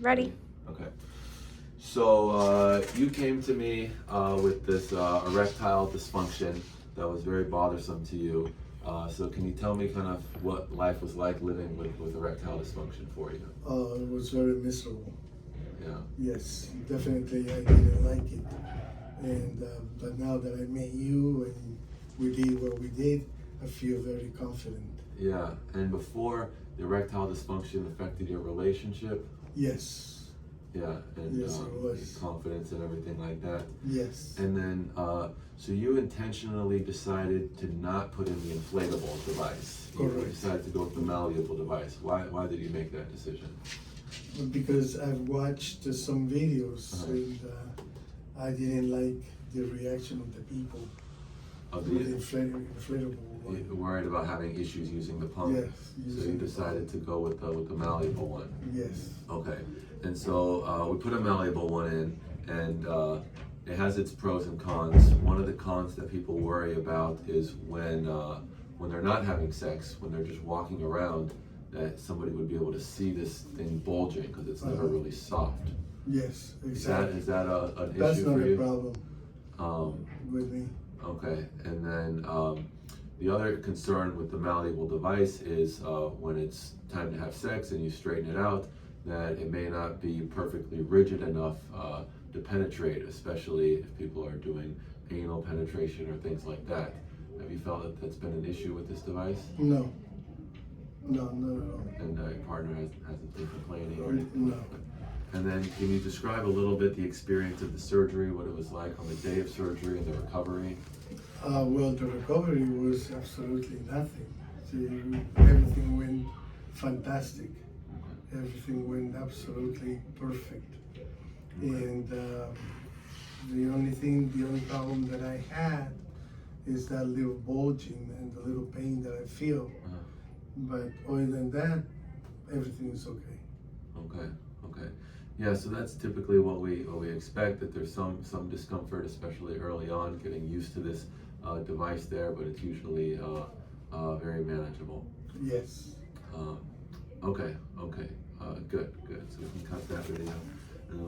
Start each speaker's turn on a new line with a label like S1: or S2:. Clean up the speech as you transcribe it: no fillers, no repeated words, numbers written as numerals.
S1: Ready.
S2: Okay. So you came to me with this erectile dysfunction that was very bothersome to you. So can you tell me kind of what life was like living with erectile dysfunction for you?
S3: It was very miserable.
S2: Yeah.
S3: Yes, definitely I didn't like it. And but now that I met you and we did what we did, I feel very confident.
S2: Yeah. And before, the erectile dysfunction affected your relationship?
S3: Yes.
S2: Yeah. And
S3: Yes, it was.
S2: confidence and everything like that?
S3: Yes.
S2: And then, so you intentionally decided to not put in the inflatable device.
S3: Correct.
S2: You decided to go with the malleable device. Why did you make that decision?
S3: Because I've watched some videos and I didn't like the reaction of the people
S2: Of
S3: with
S2: the,
S3: inflatable one.
S2: you're worried about having issues using the pump?
S3: Yes.
S2: So you decided to go with the malleable one?
S3: Yes.
S2: Okay. And so we put a malleable one in, and it has its pros and cons. One of the cons that people worry about is when they're not having sex, when they're just walking around, that somebody would be able to see this thing bulging because it's never really soft.
S3: Yes, exactly.
S2: Is that an
S3: That's
S2: issue
S3: not
S2: for
S3: a
S2: you?
S3: problem with me.
S2: Okay, and then the other concern with the malleable device is when it's time to have sex and you straighten it out, that it may not be perfectly rigid enough to penetrate, especially if people are doing anal penetration or things like that. Have you felt that that's been an issue with this device?
S3: No. No, not at all.
S2: And your partner hasn't been complaining?
S3: No.
S2: And then can you describe a little bit the experience of the surgery, what it was like on the day of surgery and the recovery?
S3: Well, the recovery was absolutely nothing. See, everything went fantastic. Everything went absolutely perfect. And the only problem that I had is that little bulging and the little pain that I feel. But other than that, everything is okay.
S2: Okay. Yeah, so that's typically what we expect, that there's some discomfort, especially early on, getting used to this device there, but it's usually very manageable.
S3: Yes.
S2: Okay, good. So we can cut that video.